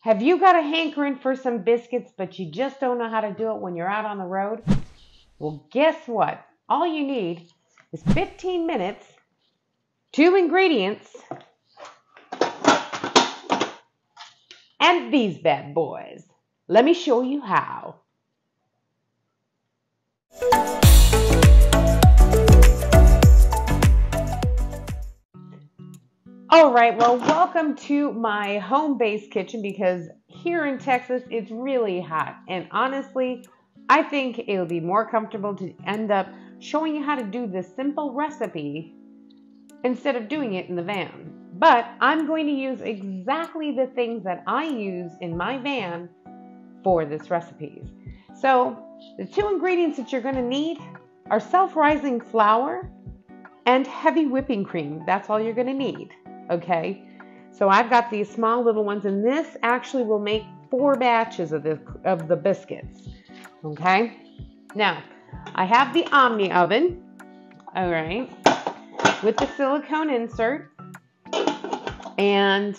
Have you got a hankering for some biscuits, but you just don't know how to do it when you're out on the road? Well, guess what? All you need is 15 minutes, 2 ingredients, and these bad boys. Let me show you how. All right, well, welcome to my home-based kitchen because here in Texas, it's really hot. And honestly, I think it'll be more comfortable to end up showing you how to do this simple recipe instead of doing it in the van. But I'm going to use exactly the things that I use in my van for this recipe. So the 2 ingredients that you're going to need are self-rising flour and heavy whipping cream. That's all you're going to need. Okay, so I've got these small little ones, and this actually will make 4 batches of the biscuits. Okay, now I have the OmniaOven, all right, with the silicone insert, and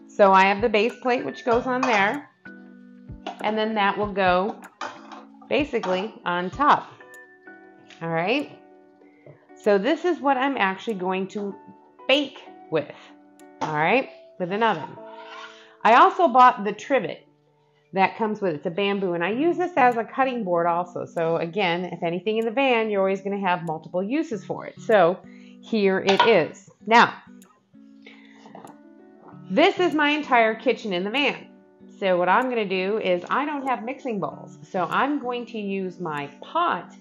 so I have the base plate which goes on there, and then that will go basically on top. All right, so this is what I'm actually going to bake with, all right, with an oven. I also bought the trivet that comes with it. It's a bamboo, and I use this as a cutting board also. So again, if anything in the van, you're always going to have multiple uses for it. So here it is. Now, this is my entire kitchen in the van. So what I'm going to do is I don't have mixing bowls. So I'm going to use my pot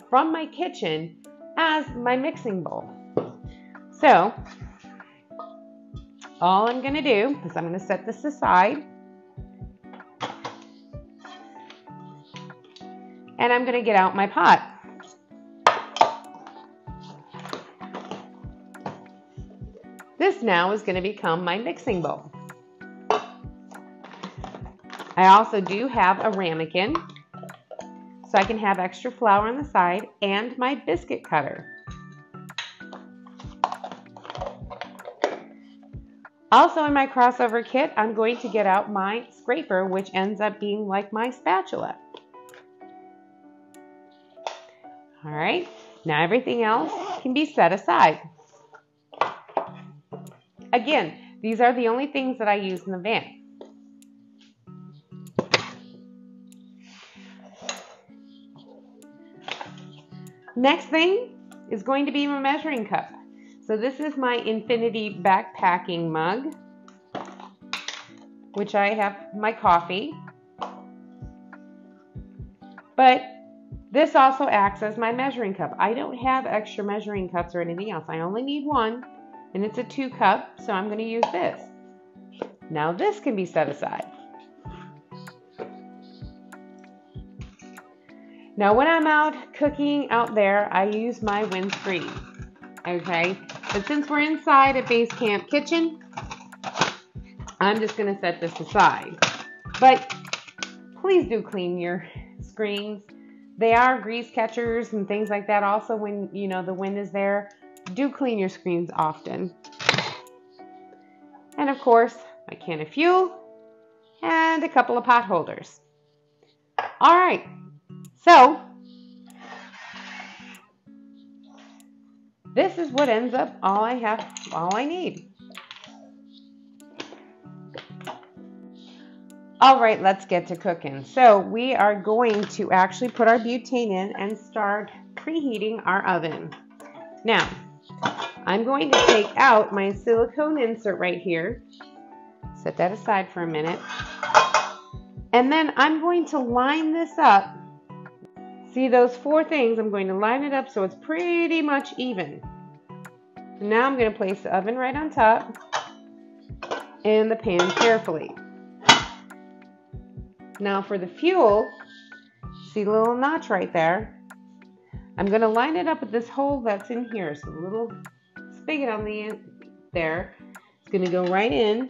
from my kitchen as my mixing bowl. So all I'm going to do is I'm going to set this aside, and I'm going to get out my pot. This now is going to become my mixing bowl. I also do have a ramekin, so I can have extra flour on the side, and my biscuit cutter. Also in my crossover kit, I'm going to get out my scraper, which ends up being like my spatula. All right, now everything else can be set aside. Again, these are the only things that I use in the van. Next thing is going to be my measuring cup. So this is my Infinity backpacking mug, which I have my coffee. But this also acts as my measuring cup. I don't have extra measuring cups or anything else. I only need one, and it's a 2 cup, so I'm going to use this. Now this can be set aside. Now when I'm out cooking out there, I use my windscreen. Okay, but since we're inside a base camp kitchen, I'm just going to set this aside. But please do clean your screens. They are grease catchers and things like that. Also, when you know the wind is there, do clean your screens often. And of course, my can of fuel and a couple of pot holders. All right, so this is what ends up all I need. All right, let's get to cooking. So we are going to actually put our butane in and start preheating our oven. Now, I'm going to take out my silicone insert right here. Set that aside for a minute. And then I'm going to line this up. See those 4 things? I'm going to line it up so it's pretty much even. Now I'm going to place the oven right on top and the pan carefully. Now for the fuel, see the little notch right there? I'm going to line it up with this hole that's in here. So the little spigot on the end there is going to go right in.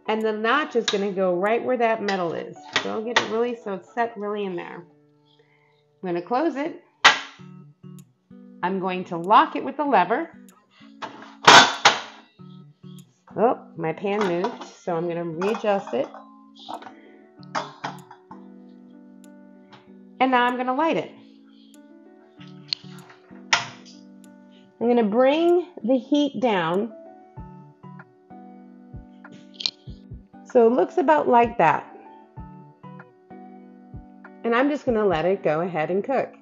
And the notch is going to go right where that metal is. So I'll get it really, so it's set really in there. I'm going to close it. I'm going to lock it with the lever. Oh, my pan moved, so I'm going to readjust it. And now I'm going to light it. I'm going to bring the heat down so it looks about like that. And I'm just going to let it go ahead and cook.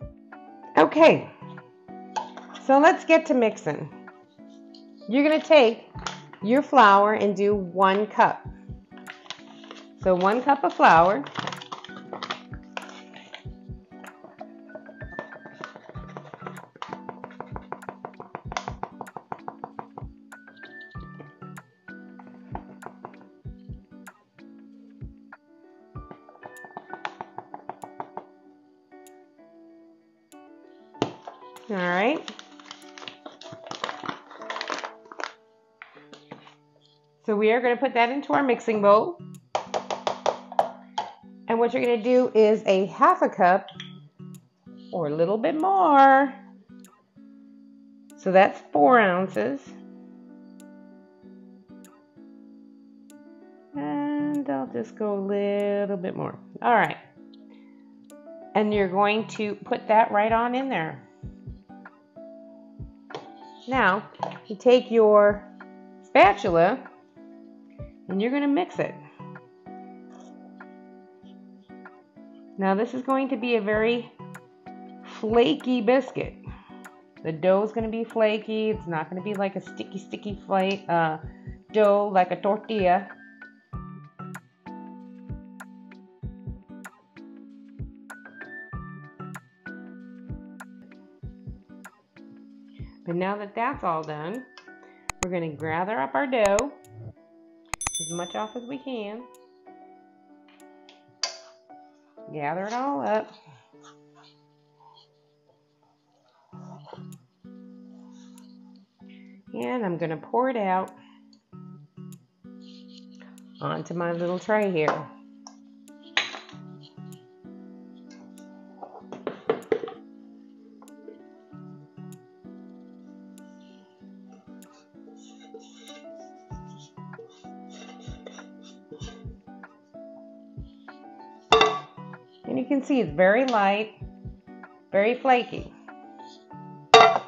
Okay, so let's get to mixing. You're going to take your flour and do 1 cup. So 1 cup of flour. All right. So we are going to put that into our mixing bowl. And what you're going to do is a 1/2 cup or a little bit more. So that's 4 ounces. And I'll just go a little bit more. All right. And you're going to put that right on in there. Now, you take your spatula and you're going to mix it. Now, this is going to be a very flaky biscuit. The dough is going to be flaky. It's not going to be like a sticky dough like a tortilla. But now that that's all done, we're going to gather up our dough, as much off as we can. Gather it all up. And I'm going to pour it out onto my little tray here. And you can see it's very light, very flaky. So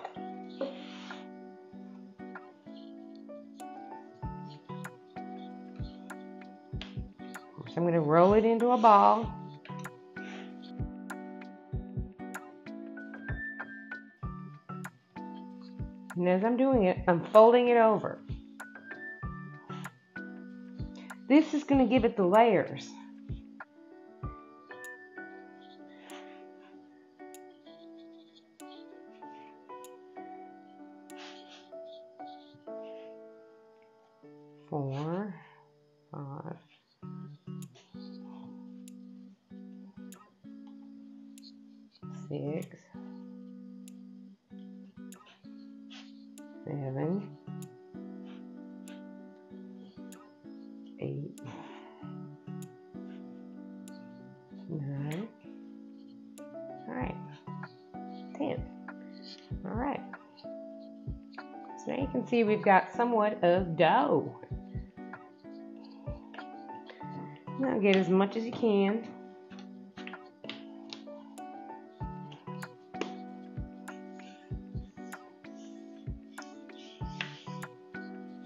I'm going to roll it into a ball. And as I'm doing it, I'm folding it over. This is going to give it the layers. Four, 5, 6, 7, 8, 9. All right, 10. All right. So now you can see we've got somewhat of dough. Now get as much as you can.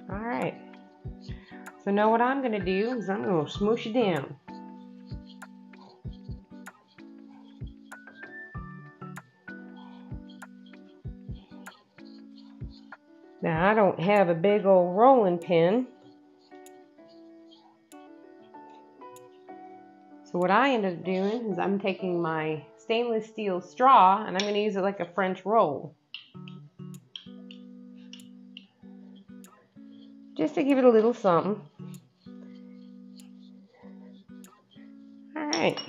All right. So now what I'm going to do is I'm going to smoosh it down. Now I don't have a big old rolling pin. So what I ended up doing is I'm taking my stainless steel straw and I'm going to use it like a French roll. Just to give it a little something. Alright.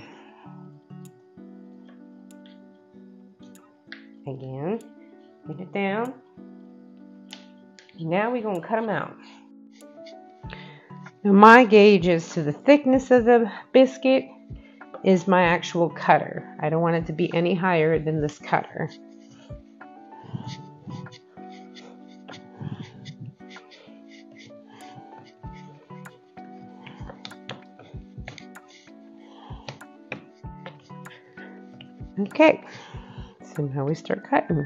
Again, get it down. Now we're going to cut them out. Now my gauge as to the thickness of the biscuit is my actual cutter. I don't want it to be any higher than this cutter. Okay, so now we start cutting.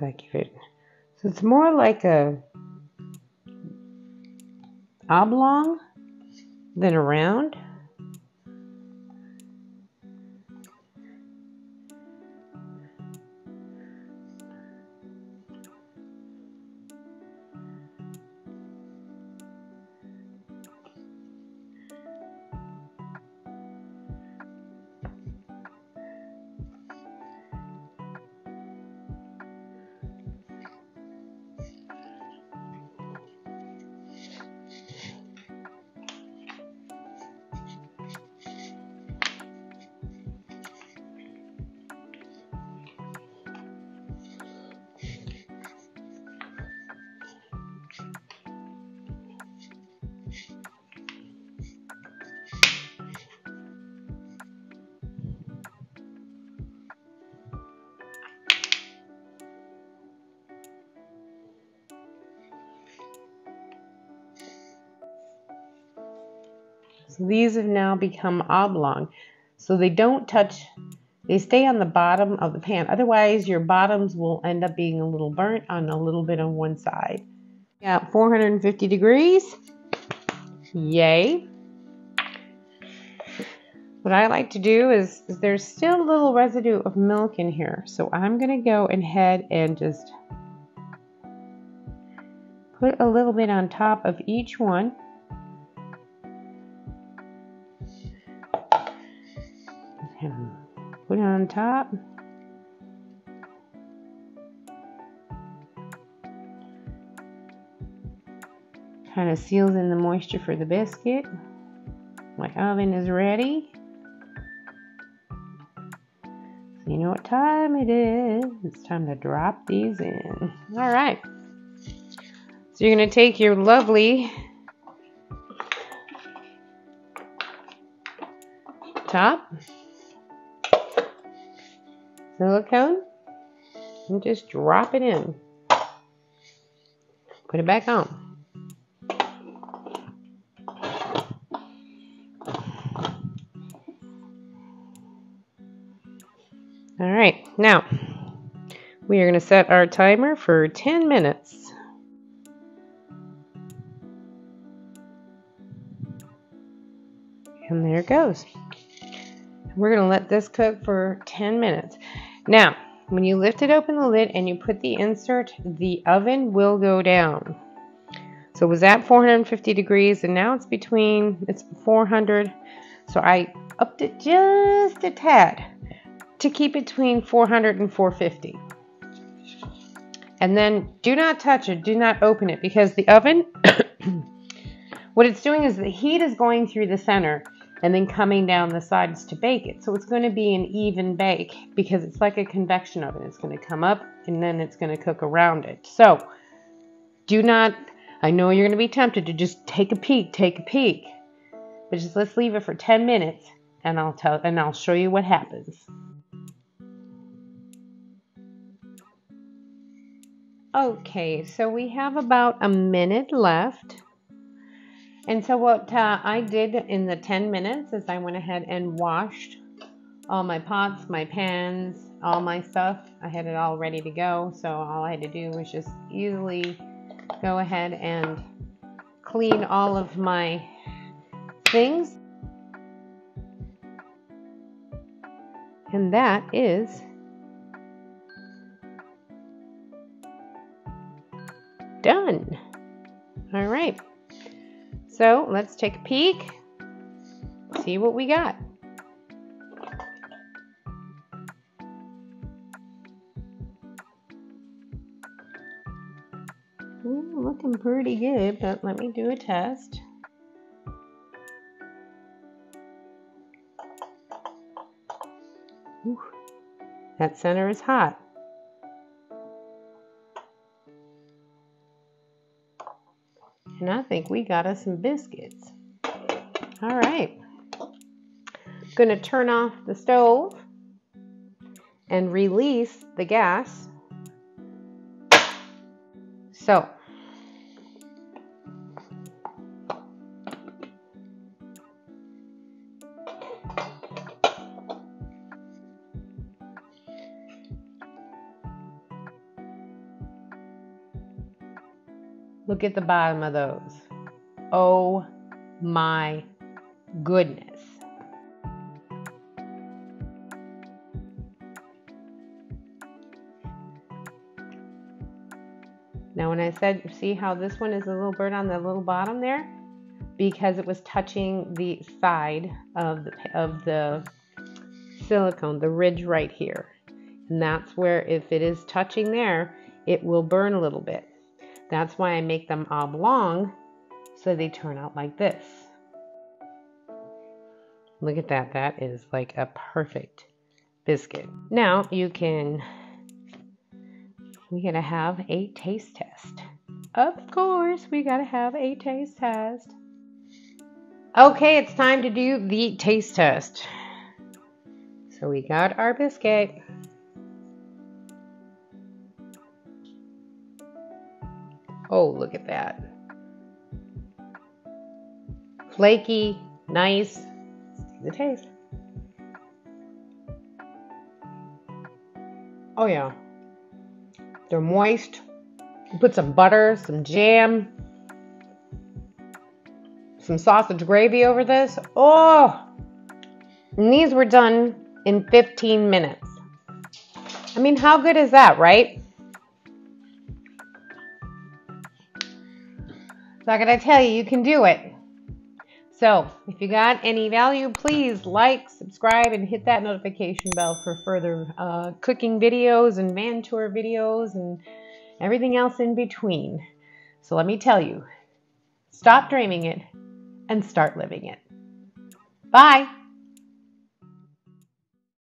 Accurate. So it's more like a oblong than a round. So these have now become oblong. So they don't touch, they stay on the bottom of the pan. Otherwise, your bottoms will end up being a little burnt on a little bit on one side. Yeah, 450 degrees. Yay. What I like to do is there's still a little residue of milk in here. So I'm going to go ahead and just put a little bit on top of each one. Put it on top. Kind of seals in the moisture for the biscuit. My oven is ready. So you know what time it is. It's time to drop these in. All right. So you're going to take your lovely top silicone and just drop it in. Put it back on. All right, now we are going to set our timer for 10 minutes. And there it goes. We're going to let this cook for 10 minutes. Now, when you lift it open the lid and you put the insert, the oven will go down. So it was at 450 degrees and now it's 400. So I upped it just a tad to keep it between 400 and 450. And then do not touch it, do not open it, because the oven, what it's doing is the heat is going through the center and then coming down the sides to bake it. So it's going to be an even bake because it's like a convection oven. It's going to come up and then it's going to cook around it. So do not, I know you're going to be tempted to just take a peek, but just let's leave it for 10 minutes and I'll show you what happens. Okay, so we have about a minute left. And so what I did in the 10 minutes is I went ahead and washed all my pots, my pans, all my stuff. I had it all ready to go. So all I had to do was just easily go ahead and clean all of my things. And that is done. All right. So let's take a peek, see what we got. Looking pretty good, but let me do a test. Ooh, that center is hot. And I think we got us some biscuits. All right. I'm going to turn off the stove and release the gas. So, look at the bottom of those. Oh my goodness. Now when I said, see how this one is a little burnt on the little bottom there? Because it was touching the side of the silicone, the ridge right here. And that's where, if it is touching there, it will burn a little bit. That's why I make them oblong, so they turn out like this. Look at that. That is like a perfect biscuit. Now we gotta have a taste test. Of course, we gotta have a taste test. Okay, it's time to do the taste test. So we got our biscuit. Oh, look at that. Flaky, nice. Let's see the taste. Oh yeah. They're moist. You put some butter, some jam, some sausage gravy over this. Oh! And these were done in 15 minutes. I mean, how good is that, right? So I gotta tell you, you can do it. So if you got any value, please like, subscribe, and hit that notification bell for further cooking videos and van tour videos and everything else in between. So let me tell you, stop dreaming it and start living it. Bye.